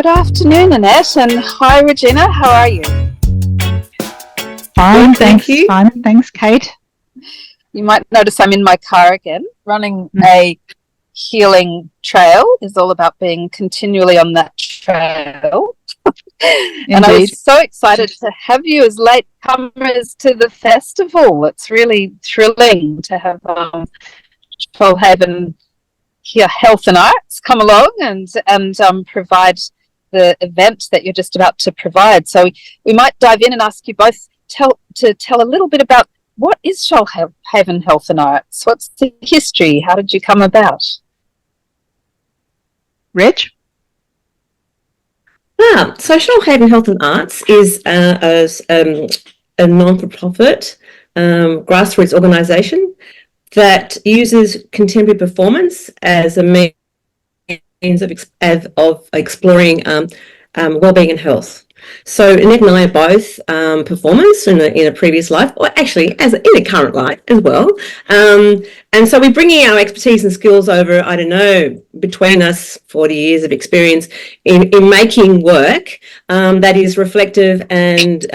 Good afternoon, Annette, and hi, Regina. How are you? Fine, thank you. Fine, thanks, Kate. You might notice I'm in my car again. Running a healing trail is all about being continually on that trail. And I was so excited to have you as latecomers to the festival. It's really thrilling to have Shoalhaven here, Health and Arts, come along and provide the event that you're just about to provide. So we might dive in and ask you both tell a little bit about what is Shoalhaven Health and Arts? What's the history? How did you come about? Reg? So Shoalhaven Health and Arts is a non-for-profit grassroots organisation that uses contemporary performance as a means of exploring well-being and health. So Annette and I are both performers in a previous life, or actually in a current life as well. And so we're bringing our expertise and skills over, I don't know, between us 40 years of experience in making work that is reflective and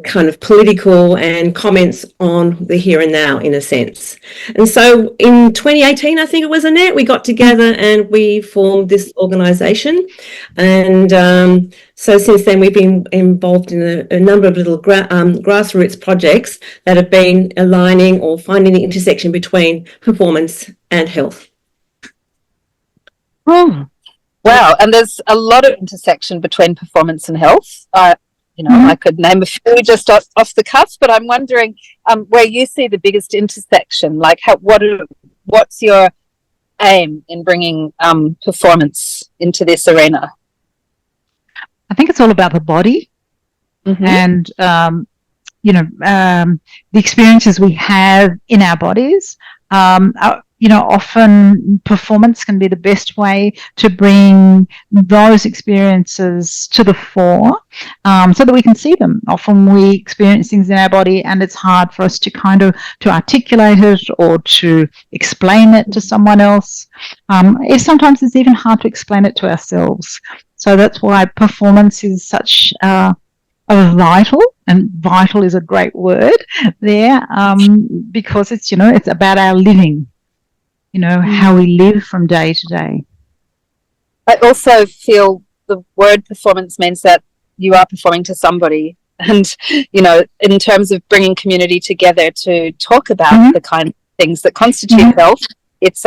kind of political and comments on the here and now, in a sense. And so in 2018, I think it was, Annette, we got together and we formed this organisation. And so since then, we've been involved in a number of little grassroots projects that have been aligning or finding the intersection between performance and health. Wow. And there's a lot of intersection between performance and health. I could name a few just off the cuff, but I'm wondering where you see the biggest intersection. Like, what's your aim in bringing performance into this arena? I think it's all about the body and, the experiences we have in our bodies. Often performance can be the best way to bring those experiences to the fore so that we can see them. Often we experience things in our body and it's hard for us to to articulate it or to explain it to someone else. Sometimes it's even hard to explain it to ourselves. So that's why performance is such a vital, and vital is a great word there, because it's about our living. How we live from day to day. I also feel the word performance means that you are performing to somebody. And, in terms of bringing community together to talk about the kind of things that constitute health, it's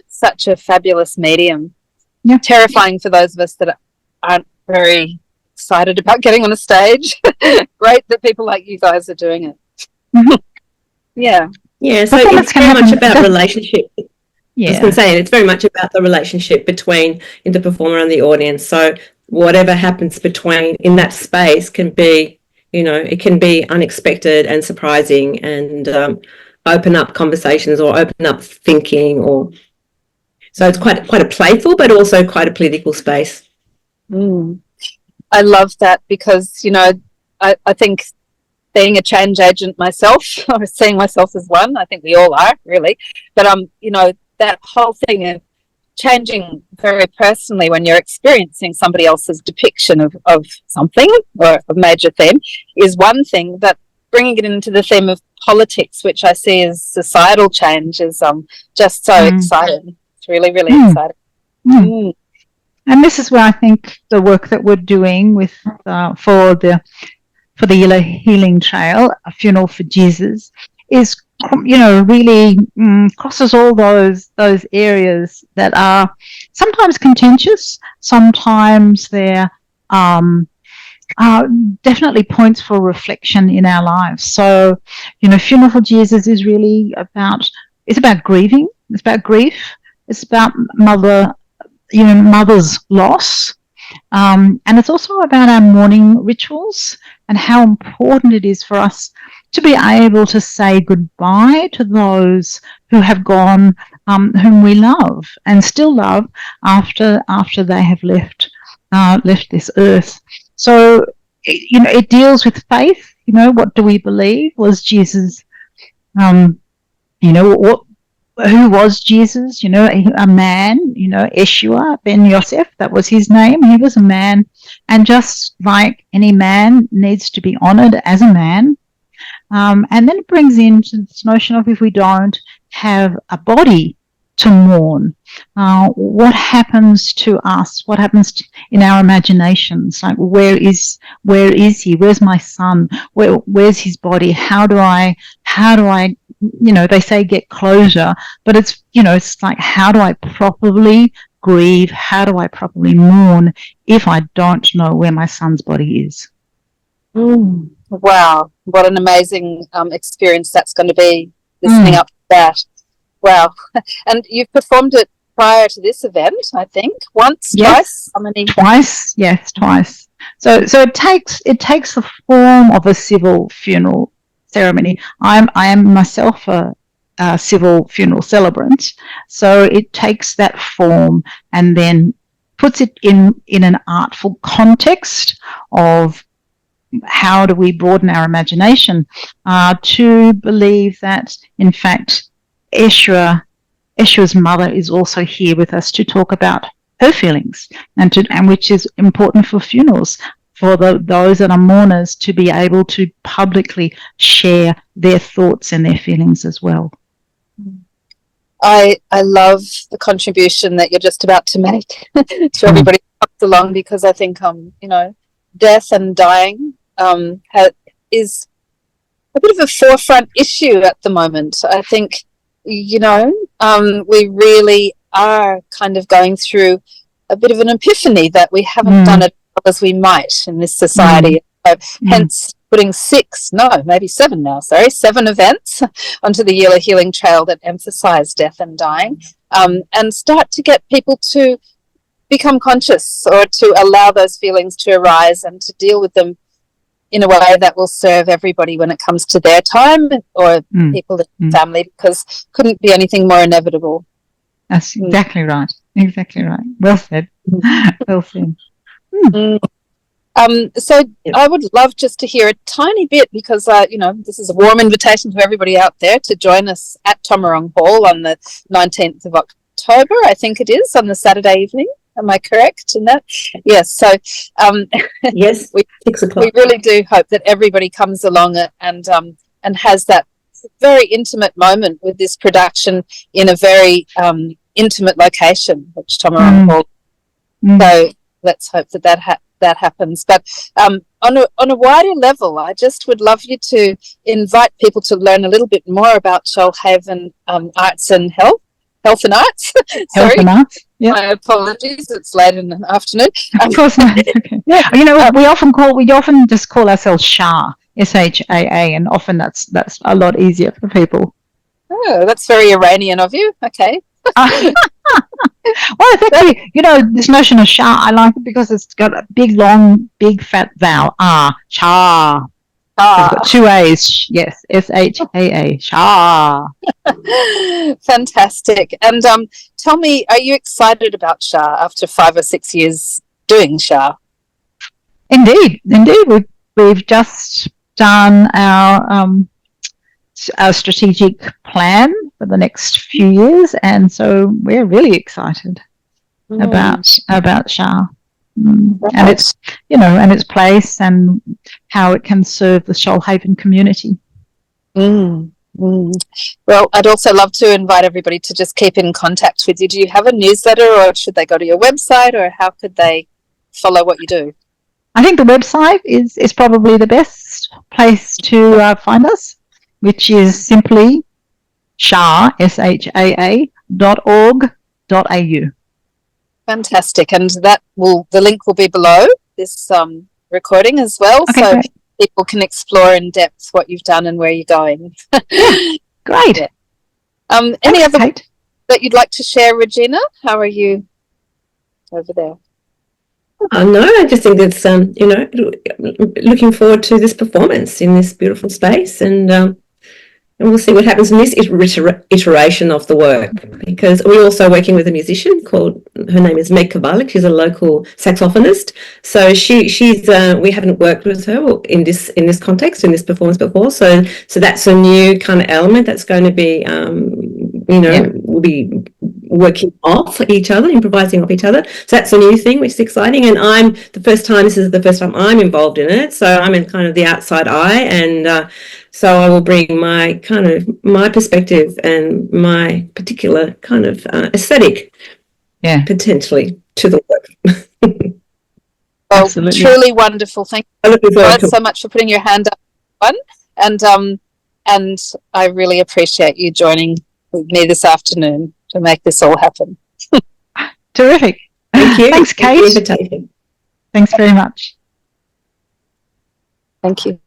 such a fabulous medium. Yeah. Terrifying for those of us that aren't very excited about getting on a stage. Great that people like you guys are doing it. Yeah. Yeah, so it's very much about relationship. Yeah. I was going to say, it's very much about the relationship between the performer and the audience. So whatever happens in that space can be, it can be unexpected and surprising and open up conversations or open up thinking. So it's quite a playful, but also quite a political space. I love that because, I think being a change agent myself, or seeing myself as one, I think we all are really, but that whole thing of changing very personally when you're experiencing somebody else's depiction of something or a major theme is one thing, but bringing it into the theme of politics, which I see as societal change, is just so exciting. It's really, really exciting. And this is where I think the work that we're doing with for the Yila Healing Trail, A Funeral for Jesus, is really crosses all those areas that are sometimes contentious, sometimes they're definitely points for reflection in our lives. So, Funeral for Jesus is really about grieving, it's about grief, it's about mother's loss, and it's also about our mourning rituals and how important it is for us to be able to say goodbye to those who have gone, whom we love and still love after they have left this earth. So, it deals with faith. What do we believe? Was Jesus, who was Jesus, a man, Yeshua ben Yosef, that was his name. He was a man. And just like any man needs to be honored as a man. And then it brings in this notion of if we don't have a body to mourn, what happens to us? What happens in our imaginations? Like, where is he? Where's my son? Where's his body? How do I, they say get closure, but it's like, how do I properly grieve? How do I properly mourn if I don't know where my son's body is? Wow, what an amazing experience that's going to be, listening up to that. Wow. And you've performed it prior to this event, I think, once, twice? How many? Twice, yes, twice. So it takes the form of a civil funeral ceremony. I am myself a civil funeral celebrant, so it takes that form and then puts it in an artful context of how do we broaden our imagination to believe that, in fact, Eshua's mother is also here with us to talk about her feelings, and which is important for funerals, for those that are mourners to be able to publicly share their thoughts and their feelings as well. I love the contribution that you're just about to make to everybody who comes along, because I think death and dying is a bit of a forefront issue at the moment. I think we really are kind of going through a bit of an epiphany that we haven't done it as we might in this society. So hence putting 7 events onto the Yila Healing Trail that emphasise death and dying, and start to get people to become conscious, or to allow those feelings to arise and to deal with them in a way that will serve everybody when it comes to their time, or people in family, because couldn't be anything more inevitable. That's exactly right. Exactly right. Well said. Well said. So I would love just to hear a tiny bit, because this is a warm invitation to everybody out there to join us at Tomerong Hall on the 19th of October, I think it is, on the Saturday evening. Am I correct in that? Yes. So, yes, 6 o'clock. We really do hope that everybody comes along and has that very intimate moment with this production in a very intimate location, which Tomerong Hall. So let's hope that happens. But on a wider level, I just would love you to invite people to learn a little bit more about Shoalhaven Arts and Health and Arts. Health and Arts. Yeah. My apologies. It's late in the afternoon. Of course not. Okay. Yeah. We often just call ourselves SHA, SHAA, and often that's a lot easier for people. Oh, that's very Iranian of you. Okay. Well, it's actually, this notion of SHA, I like it because it's got a big, long, big, fat vowel. SHA. It's got 2 A's. Yes, SHAA. SHA. Fantastic. And tell me, are you excited about SHA after 5 or 6 years doing SHA? Indeed. We've just done our strategic plan for the next few years, and so we're really excited about SHA. And its and its place and how it can serve the Shoalhaven community. Well, I'd also love to invite everybody to just keep in contact with you. Do you have a newsletter, or should they go to your website, or how could they follow what you do? I think the website is probably the best place to find us, which is simply SHAA.org.au. Fantastic. And the link will be below this recording as well. Okay, so great. People can explore in depth what you've done and where you're going. Great. Yeah. Any other that you'd like to share, Regina? How are you over there? No, I just think it's looking forward to this performance in this beautiful space, and we'll see what happens in this iteration of the work, because we're also working with a musician called her name is Meg Kovalik. She's a local saxophonist. So she's we haven't worked with her in this context, in this performance before. So that's a new kind of element that's going to be we'll be working off each other, improvising off each other. So that's a new thing, which is exciting. And this is the first time I'm involved in it. So I'm in kind of the outside eye, and so I will bring my perspective and my particular kind of aesthetic, potentially, to the work. Well, Absolutely. truly wonderful. Thank you both so much for putting your hand up, and I really appreciate you joining with me this afternoon to make this all happen. Terrific. Thank you. Thanks, Kate. Thank you for the invitation. Thanks very much. Thank you.